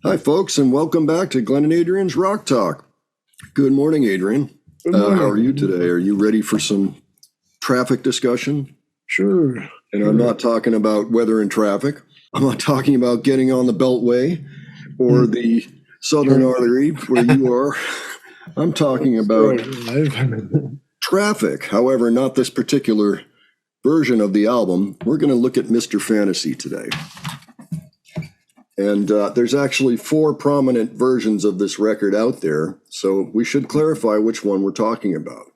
Hi, folks, and welcome back to Glenn and Adrian's Rock Talk. Good morning, Adrian. Good morning. How are you today? Are you ready for some traffic discussion? Sure. And I'm not talking about weather and traffic. I'm not talking about getting on the Beltway or the Southern Artery where you are. I'm talking about traffic. However, not this particular version of the album. We're going to look at Mr. Fantasy today. And there's actually 4 prominent versions of this record out there, so we should clarify which one we're talking about.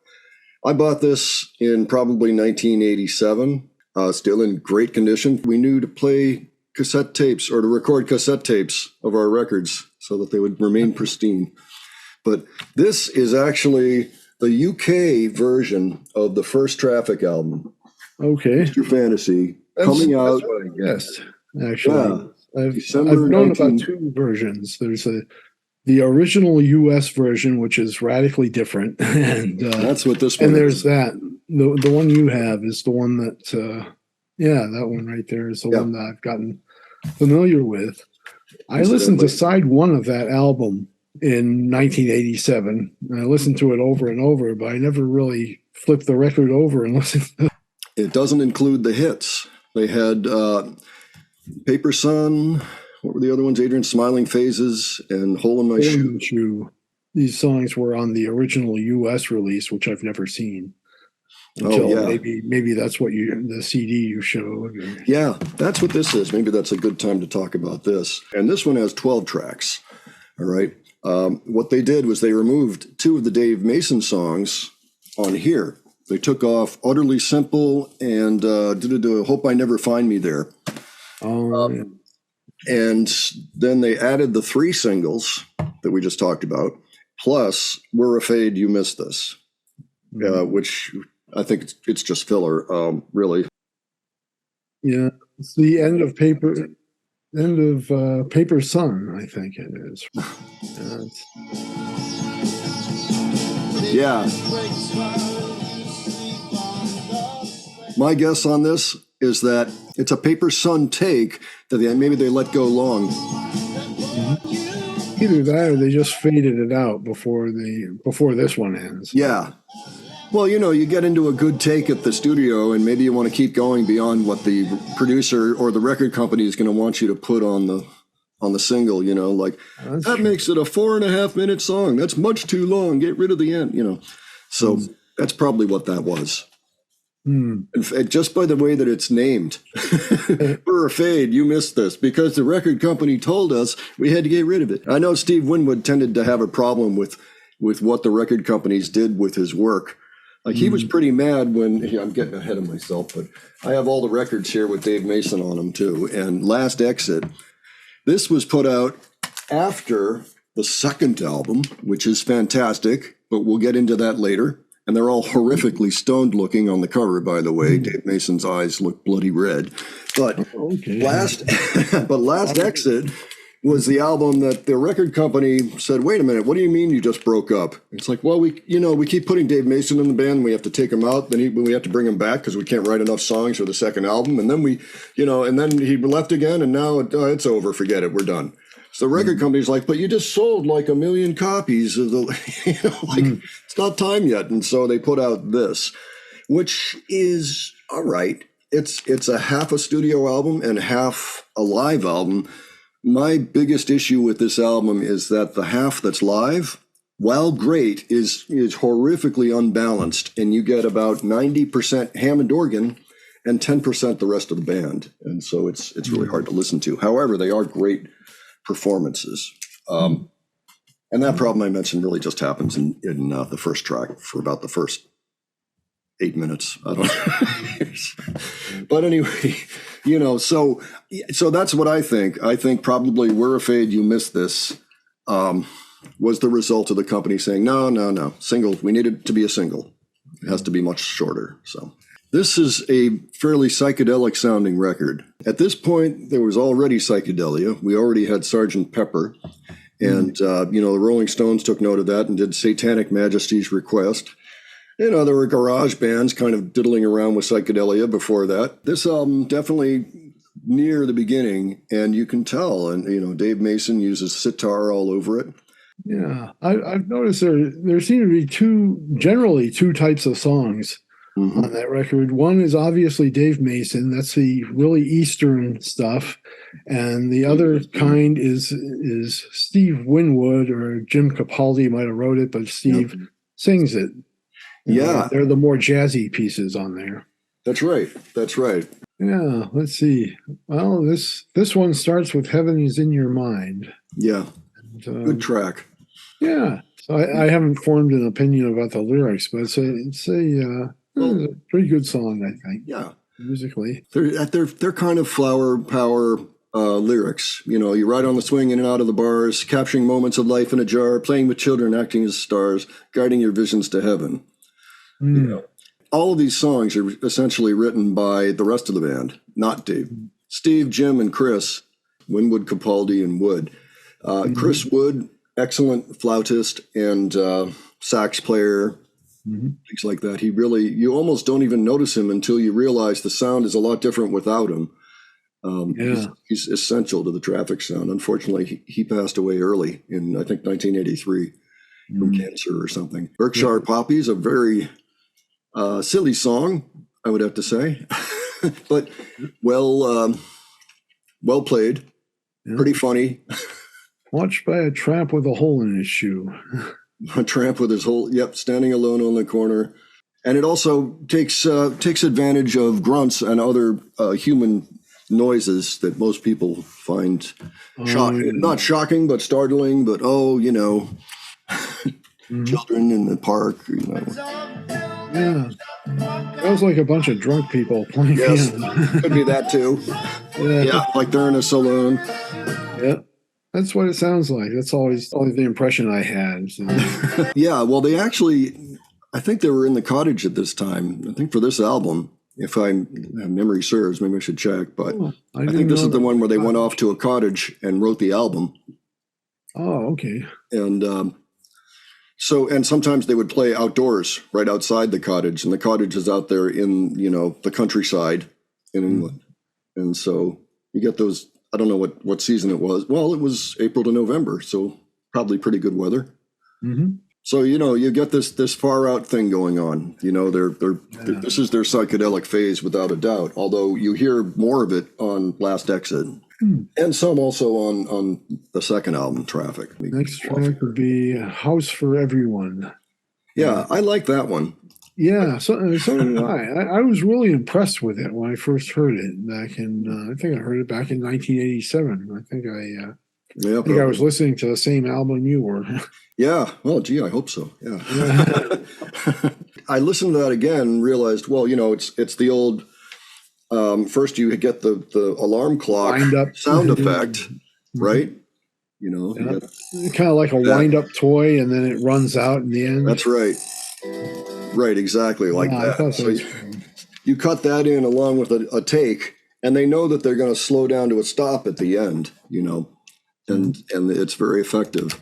I bought this in probably 1987, still in great condition. We knew to play cassette tapes or to record cassette tapes of our records so that they would remain pristine. But this is actually the UK version of the first Traffic album. Okay. Mr. Fantasy, coming out. That's what I guessed, actually. Yeah. I've known about 2 versions. There's the original US version, which is radically different, and that's what this one and there's is. that. The one you have is the one that that one right there is the one that I've gotten familiar with. I listened to side 1 of that album in 1987, and I listened to it over and over, but I never really flipped the record over and listened to it. It doesn't include the hits. They had Paper Sun. What were the other ones? Adrian, Smiling Phases and Hole in My Shoe. These songs were on the original US release, which I've never seen. Until maybe that's what the CD you showed. Yeah, that's what this is. Maybe that's a good time to talk about this. And this one has 12 tracks. All right. What they did was they removed 2 of the Dave Mason songs on here. They took off Utterly Simple and Hope I Never Find Me There. And then they added the 3 singles that we just talked about, plus We're Afraid You Missed This, which I think it's just filler, really. Yeah, it's the end of Paper Sun, I think it is. Yeah. My guess on this is that it's a Paper Sun take that maybe they let go long. Either that or they just faded it out before this one ends. Yeah. Well, you get into a good take at the studio and maybe you want to keep going beyond what the producer or the record company is going to want you to put on the single, like that makes it a 4.5 minute song. That's much too long. Get rid of the end, So that's probably what that was. And just by the way that it's named, We're Afraid You Missed This, because the record company told us we had to get rid of it. I know Steve Winwood tended to have a problem with what the record companies did with his work. Like he was pretty mad when, I'm getting ahead of myself, but I have all the records here with Dave Mason on them too. And Last Exit, this was put out after the second album, which is fantastic, but we'll get into that later. And they're all horrifically stoned looking on the cover, by the way. Dave Mason's eyes look bloody red. But Last Exit was the album that the record company said, wait a minute, what do you mean you just broke up? It's like, well, we keep putting Dave Mason in the band, and we have to take him out, then we have to bring him back because we can't write enough songs for the second album. And then and then he left again, and now it's over, forget it, we're done. So the record company's like, but you just sold like 1 million copies of the, it's not time yet. And so they put out this, which is all right. It's a half a studio album and half a live album. My biggest issue with this album is that the half that's live, while great, is horrifically unbalanced. And you get about 90% Hammond organ and 10% the rest of the band. And so it's really hard to listen to. However, they are great performances. And that problem I mentioned really just happens in the first track for about the first 8 minutes. I don't know. But anyway, so that's what I think. I think probably We're Afraid You Missed This was the result of the company saying, no, single. We need it to be a single. It has to be much shorter. So this is a fairly psychedelic sounding record. At this point, there was already psychedelia. We already had Sgt. Pepper. And, the Rolling Stones took note of that and did Satanic Majesty's Request. There were garage bands kind of diddling around with psychedelia before that. This album definitely near the beginning, and you can tell. And Dave Mason uses sitar all over it. Yeah, I've noticed there seem to be generally two types of songs on that record. One is obviously Dave Mason. That's the really Eastern stuff. And the other kind is Steve Winwood, or Jim Capaldi might have wrote it, but Steve sings it. Yeah. They're the more jazzy pieces on there. That's right. That's right. Yeah, let's see. Well, this one starts with Heaven Is in Your Mind. Yeah. Good track. Yeah. So I haven't formed an opinion about the lyrics, but it's a pretty good song, I think. Yeah. Musically. They're kind of flower power lyrics. You ride on the swing in and out of the bars, capturing moments of life in a jar, playing with children, acting as stars, guiding your visions to heaven. All of these songs are essentially written by the rest of the band, not Dave. Steve, Jim, and Chris, Winwood, Capaldi, and Wood. Chris Wood, excellent flautist and sax player, things like that. You almost don't even notice him until you realize the sound is a lot different without him. He's essential to the Traffic sound. Unfortunately, he passed away early in, I think, 1983 from cancer or something. Berkshire Poppies, a very silly song, I would have to say, but well played, pretty funny. Watched by a tramp with a hole in his shoe. A tramp with his whole, standing alone on the corner. And it also takes advantage of grunts and other human noises that most people find not shocking, but startling, but children in the park, Yeah. That was like a bunch of drunk people playing piano. Could be that too. Yeah, like they're in a saloon. Yeah. That's what it sounds like. That's always the impression I had. So. Yeah, well, I think they were in the cottage at this time. I think for this album, if memory serves, maybe I should check. But I think this is the one where they went off to a cottage and wrote the album. Oh, okay. And and sometimes they would play outdoors, right outside the cottage, and the cottage is out there in the countryside in England, and so you get those. I don't know what season it was. Well, it was April to November, so probably pretty good weather. So you get this far out thing going on. This is their psychedelic phase without a doubt. Although you hear more of it on Last Exit, and some also on the second album, Traffic. Next track would be House for Everyone. Yeah, I like that one. Yeah, so did I. I was really impressed with it when I first heard it back in. I think I heard it back in 1987. I think I was listening to the same album you were. Yeah. Well, gee, I hope so. Yeah. I listened to that again and realized, well, it's the old. First, you get the alarm clock sound effect, right? Kind of like a wind-up toy, and then it runs out in the end. That's right. Right, exactly like that. So you cut that in along with a take, and they know that they're going to slow down to a stop at the end, and it's very effective.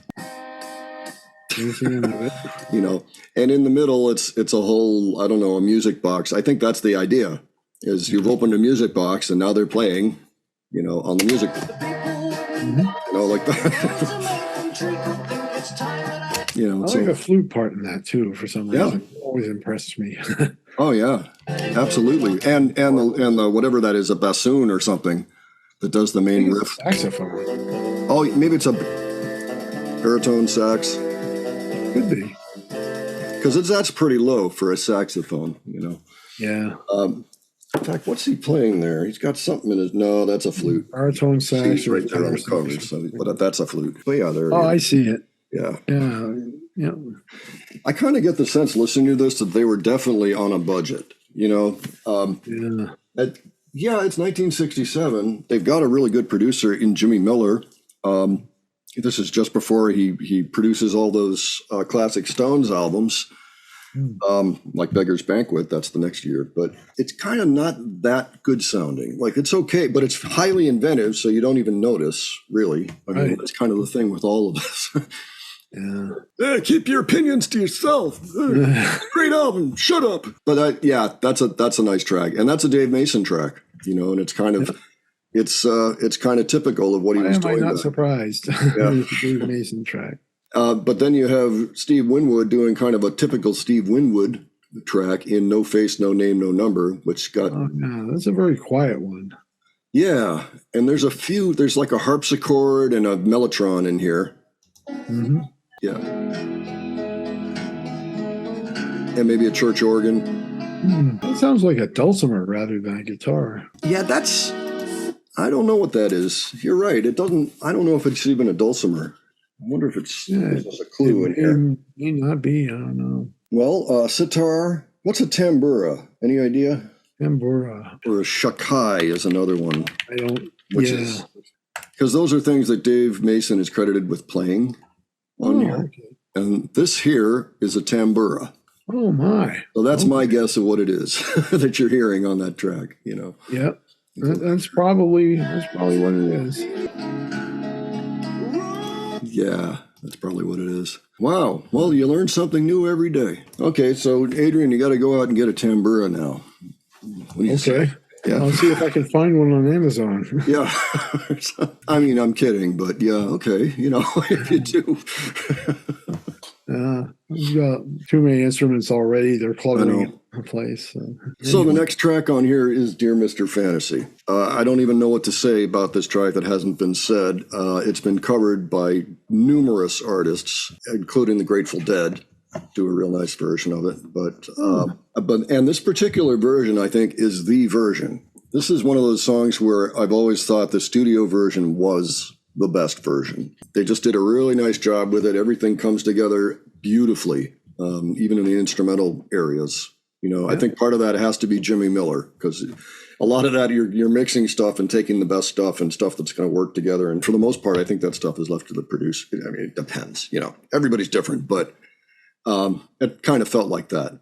And in the middle, it's a whole, I don't know, a music box. I think that's the idea, is you've opened a music box and now they're playing, on the music, like that. I like the flute part in that too. For some reason, it always impressed me. Oh yeah, absolutely. And the whatever that is, a bassoon or something that does the main riff. Saxophone. Oh, maybe it's a baritone sax. Could be. Because that's pretty low for a saxophone, Yeah. In fact, what's he playing there? He's got something in his. No, that's a flute. Baritone sax. He's right there on the cover. So, but that's a flute. But yeah, there. Oh, I see it. Yeah. Yeah. I kind of get the sense listening to this that they were definitely on a budget. It's 1967. They've got a really good producer in Jimmy Miller. This is just before he produces all those classic Stones albums, like Beggar's Banquet. That's the next year. But it's kind of not that good sounding. Like, it's okay, but it's highly inventive, so you don't even notice, really. I mean, that's kind of the thing with all of this. Yeah, keep your opinions to yourself. Great album. Shut up. But that's a nice track, and that's a Dave Mason track, and it's kind of It's kind of typical of what he was doing. Why am I not surprised? Yeah. With the Dave Mason track. But then you have Steve Winwood doing kind of a typical Steve Winwood track in No Face, No Name, No Number, which got... Oh, no, that's a very quiet one. Yeah, and there's like a harpsichord and a mellotron in here. Mm-hmm. Yeah. And maybe a church organ. That sounds like a dulcimer rather than a guitar. Yeah, I don't know what that is. You're right. I don't know if it's even a dulcimer. I wonder if there's a clue in here. May not be, I don't know. Well, sitar. What's a tambura? Any idea? Tambura. Or a shakai is another one. I don't. Is because those are things that Dave Mason is credited with playing on here. Okay. And this here is a tambura. Oh my! So that's my guess of what it is that you're hearing on that track. Yep. That's probably what it is. Yeah, that's probably what it is. Wow. Well, you learn something new every day. Okay, so Adrian, you got to go out and get a tambura now. Okay. Yeah. I'll see if I can find one on Amazon. Yeah. I mean, I'm kidding, but yeah, okay. If you do. We've got too many instruments already. They're cluttering the place. So the next track on here is Dear Mr. Fantasy. I don't even know what to say about this track that hasn't been said. It's been covered by numerous artists, including the Grateful Dead. Do a real nice version of it. And this particular version, I think, is the version. This is one of those songs where I've always thought the studio version was the best version. They just did a really nice job with it. Everything comes together beautifully, even in the instrumental areas. I think part of that has to be Jimmy Miller, because a lot of that you're mixing stuff and taking the best stuff and stuff that's going to work together. And for the most part, I think that stuff is left to the producer. I mean, it depends. Everybody's different, but it kind of felt like that.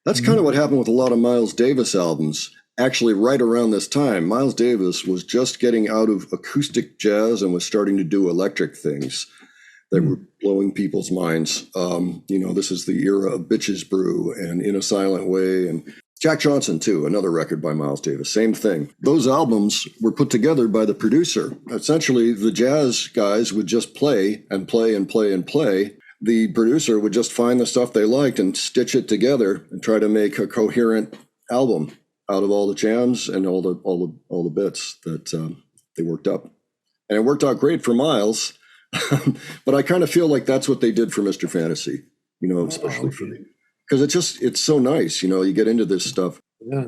That's kind of what happened with a lot of Miles Davis albums. Actually, right around this time, Miles Davis was just getting out of acoustic jazz and was starting to do electric things that were blowing people's minds. This is the era of Bitches Brew and In a Silent Way, and Jack Johnson, too, another record by Miles Davis, same thing. Those albums were put together by the producer. Essentially, the jazz guys would just play and play and play and play. The producer would just find the stuff they liked and stitch it together and try to make a coherent album out of all the jams and all the bits that they worked up. And it worked out great for Miles, but I kind of feel like that's what they did for Mr. Fantasy, especially for me. Because it's so nice, you get into this stuff. Yeah.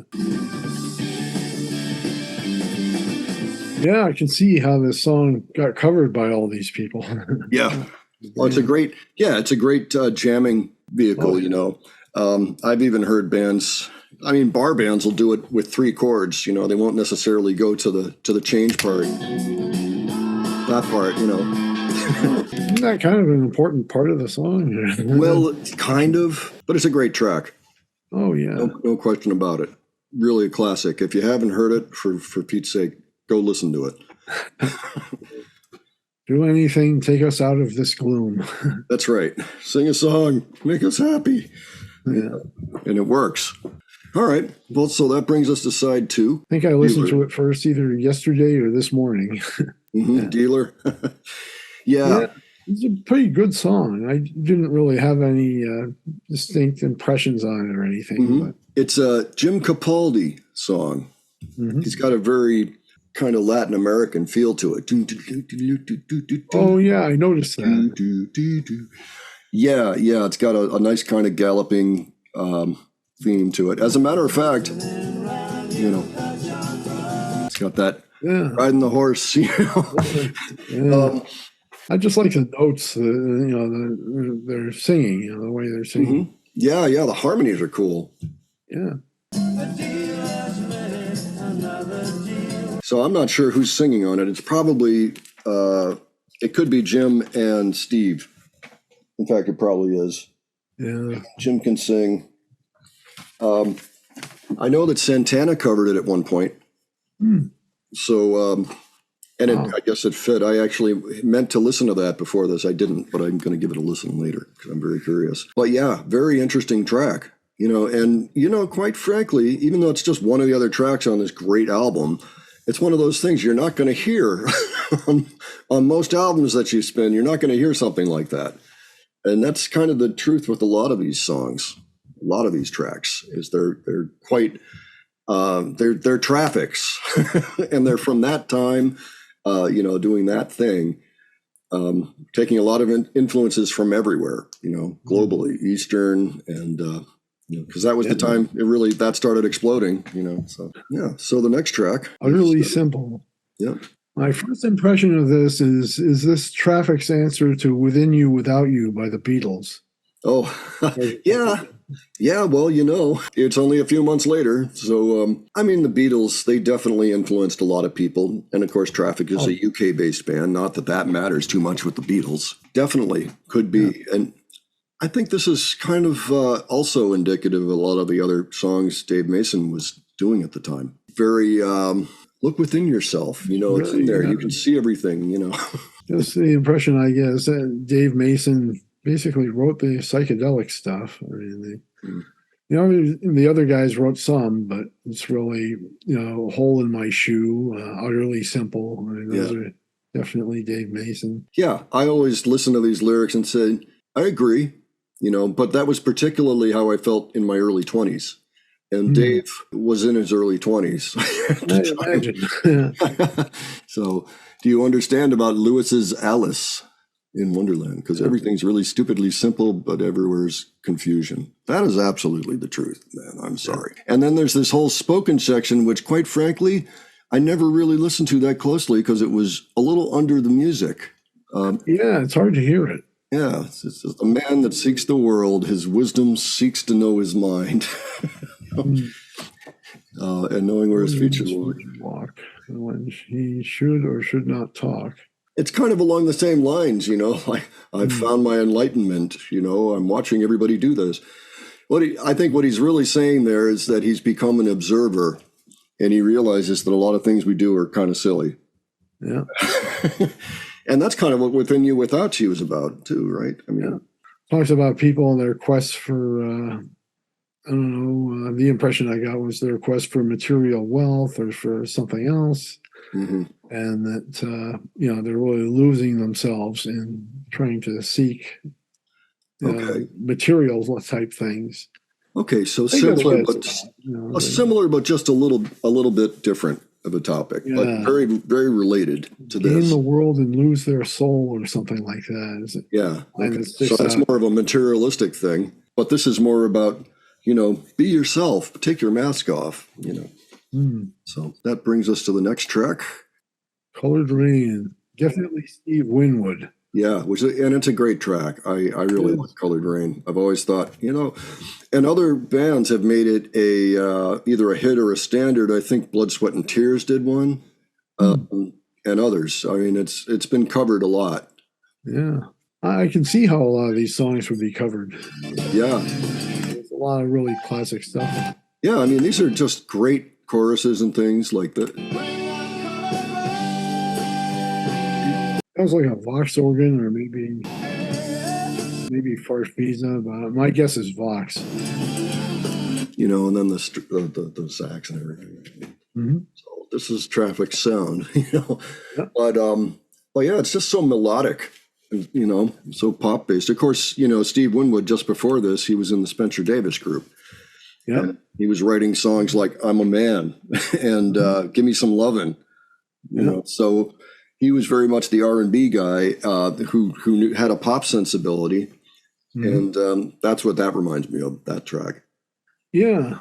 Yeah, I can see how this song got covered by all these people. Yeah. Well, it's a great jamming vehicle, I've even heard bands, bar bands will do it with 3 chords, they won't necessarily go to the change part. That part, Isn't that kind of an important part of the song? Well, kind of, but it's a great track. Oh, yeah. No question about it. Really a classic. If you haven't heard it, for Pete's sake, go listen to it. Do anything, take us out of this gloom. That's right. Sing a song, make us happy. Yeah. And it works. All right. Well, so that brings us to side 2. I think I listened to it first either yesterday or this morning. Yeah. Dealer. Yeah. It's a pretty good song. I didn't really have any distinct impressions on it or anything. But. It's a Jim Capaldi song. He's got a very kind of Latin American feel to it. Oh, yeah, I noticed that. Yeah, it's got a nice kind of galloping theme to it. As a matter of fact, it's got that riding the horse, I just like the notes, they're singing, the way they're singing. Yeah, the harmonies are cool. Yeah. So I'm not sure who's singing on it. It's probably, it could be Jim and Steve. In fact, it probably is. Yeah. Jim can sing. I know that Santana covered it at one point. So, I guess it fit. I actually meant to listen to that before this. I didn't, but I'm going to give it a listen later because I'm very curious. But yeah, very interesting track, and quite frankly, even though it's just one of the other tracks on this great album, it's one of those things you're not going to hear on most albums that you spin. You're not going to hear something like that. And that's kind of the truth with a lot of these songs, a lot of these tracks, is they're quite, they're traffics. And they're from that time, doing that thing, taking a lot of influences from everywhere, globally, Eastern, and, because that was the time that started exploding, so, yeah. So the next track. Utterly Simple. Yeah. My first impression of this is this Traffic's answer to Within You, Without You by the Beatles. Oh, yeah. Yeah, well, it's only a few months later. So, the Beatles, they definitely influenced a lot of people. And of course, Traffic is a UK-based band. Not that matters too much with the Beatles. Definitely could be. Yeah. And I think this is kind of also indicative of a lot of the other songs Dave Mason was doing at the time. Very, look within yourself. It's in there. You can see everything, Just the impression I guess that Dave Mason basically wrote the psychedelic stuff. I mean, the other guys wrote some, but it's really, Hole in My Shoe, Utterly Simple. I mean, those are definitely Dave Mason. Yeah, I always listen to these lyrics and say, I agree, but that was particularly how I felt in my early 20s. And Dave was in his early 20s. I imagine. So do you understand about Lewis's Alice in Wonderland? Because everything's really stupidly simple, but everywhere's confusion. That is absolutely the truth, man. I'm sorry. And then there's this whole spoken section, which quite frankly, I never really listened to that closely because it was a little under the music. It's hard to hear it. Yeah, it's the man that seeks the world, his wisdom seeks to know his mind. And knowing where his future will walk, when he should or should not talk. It's kind of along the same lines, I've found my enlightenment, I'm watching everybody do this. I think what he's really saying there is that he's become an observer, and he realizes that a lot of things we do are kind of silly. Yeah. And that's kind of what Within You, Without You is about too, right? Talks about people and their quest for, the impression I got was their quest for material wealth or for something else. Mm-hmm. And that, they're really losing themselves in trying to seek material type things. Okay, so similar, but just a little bit different of a topic, but very, very related to this. Gain the world and lose their soul, or something like that. Is it? Yeah. Okay. So that's more of a materialistic thing, but this is more about, be yourself, take your mask off, So that brings us to the next track. Colored Rain, definitely Steve Winwood. Yeah, and it's a great track. I really like Colored Rain. I've always thought, and other bands have made it either a hit or a standard. I think Blood, Sweat, and Tears did one, and others. I mean, it's been covered a lot. Yeah, I can see how a lot of these songs would be covered. Yeah, there's a lot of really classic stuff. Yeah, I mean, these are just great choruses and things like that. Sounds like a Vox organ, or maybe Farfisa, but my guess is Vox. And then the sax and everything. Mm-hmm. So this is Traffic sound, But yeah, it's just so melodic, so pop based. Of course, Steve Winwood, just before this, he was in the Spencer Davis group. Yeah, he was writing songs like "I'm a Man" and "Give Me Some Lovin'." So. He was very much the R&B guy who had a pop sensibility, and that's what that reminds me of, that track. Yeah,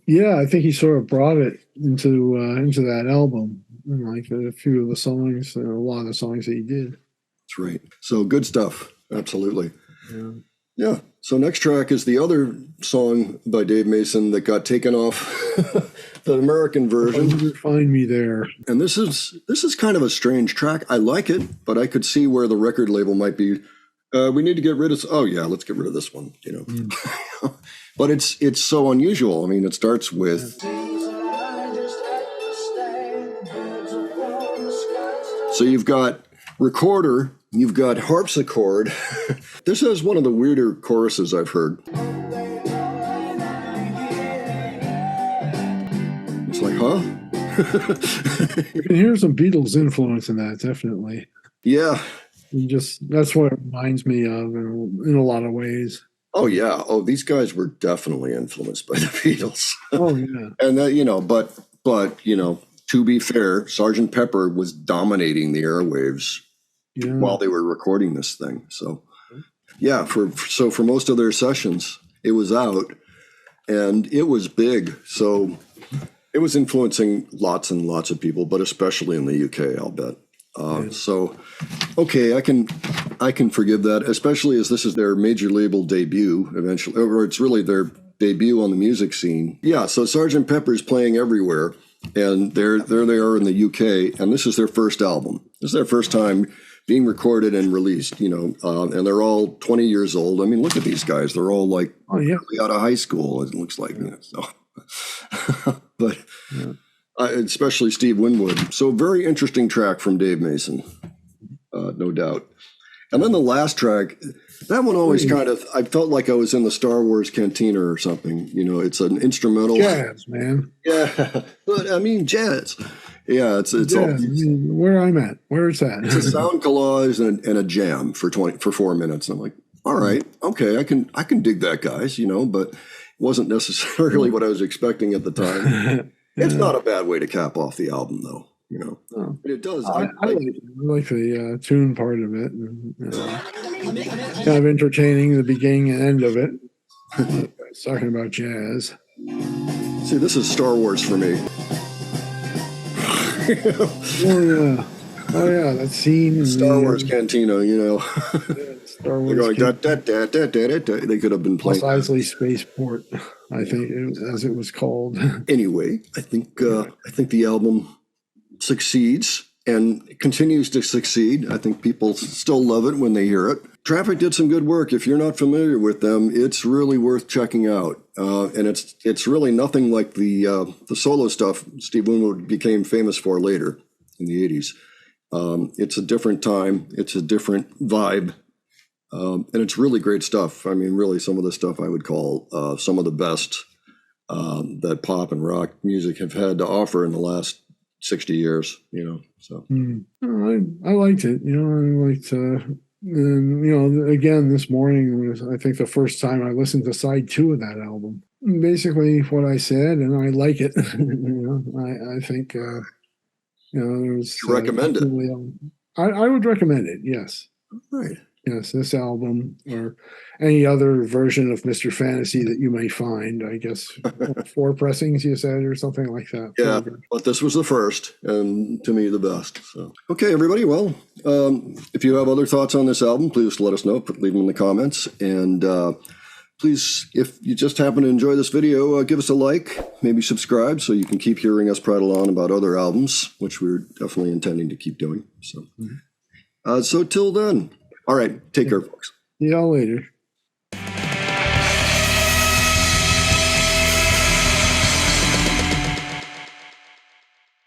I think he sort of brought it into that album, like a few of the songs, a lot of the songs that he did. That's right. So good stuff, absolutely. Yeah. So next track is the other song by Dave Mason that got taken off the American version. Find Me There. And this is kind of a strange track. I like it, but I could see where the record label might be. We need to get rid of. Oh yeah, let's get rid of this one. But it's so unusual. I mean, it starts with. So you've got recorder. You've got harpsichord. This is one of the weirder choruses I've heard. It's like, huh? You can hear some Beatles influence in that, definitely. Yeah. That's what it reminds me of in a lot of ways. Oh yeah. Oh, these guys were definitely influenced by the Beatles. Oh yeah. And that, but to be fair, Sergeant Pepper was dominating the airwaves while they were recording this thing. So yeah, for most of their sessions, it was out and it was big. So it was influencing lots and lots of people, but especially in the UK, I'll bet. So, okay, I can forgive that, especially as this is their major label debut eventually, or it's really their debut on the music scene. Yeah, so Sgt. Pepper's playing everywhere, and there they are in the UK, and this is their first album. This is their first time being recorded and released, and they're all 20 years old. I mean, look at these guys. They're all like out of high school, it looks like. So. But... Yeah. Especially Steve Winwood. So very interesting track from Dave Mason, no doubt. And then the last track, that one always I felt like I was in the Star Wars cantina or something. It's an instrumental. Jazz, man. Yeah, but I mean jazz. Yeah, it's jazz. Where I'm at, where it's at. It's a sound collage and a jam for 4 minutes. And I'm like, all right, okay, I can dig that, guys. But it wasn't necessarily what I was expecting at the time. It's not a bad way to cap off the album, though. No. It does. I like the tune part of it. Kind of entertaining the beginning and end of it. It's talking about jazz. See, this is Star Wars for me. Oh yeah, that scene. Star Wars Cantina, Star Wars. They're going They could have been playing. Mos Eisley Spaceport, I think, as it was called. Anyway, I think the album succeeds and continues to succeed. I think people still love it when they hear it. Traffic did some good work. If you're not familiar with them, it's really worth checking out. And it's really nothing like the solo stuff Steve Winwood became famous for later in the 80s. It's a different time. It's a different vibe. And it's really great stuff. I mean, really some of the stuff I would call some of the best that pop and rock music have had to offer in the last 60 years, so. I liked it, I liked, again, this morning was, I think, the first time I listened to side 2 of that album. Basically what I said, and I like it. I think, there's... You recommend it? I would recommend it, yes. Right. Yes, this album or any other version of Mr. Fantasy that you may find, I guess 4 pressings you said or something like that. Yeah, but this was the first and to me the best. So, okay, everybody. Well, if you have other thoughts on this album, please let us know. Leave them in the comments. And please, if you just happen to enjoy this video, give us a like, maybe subscribe so you can keep hearing us prattle on about other albums, which we're definitely intending to keep doing. So, so till then. All right. Take care, folks. See y'all later.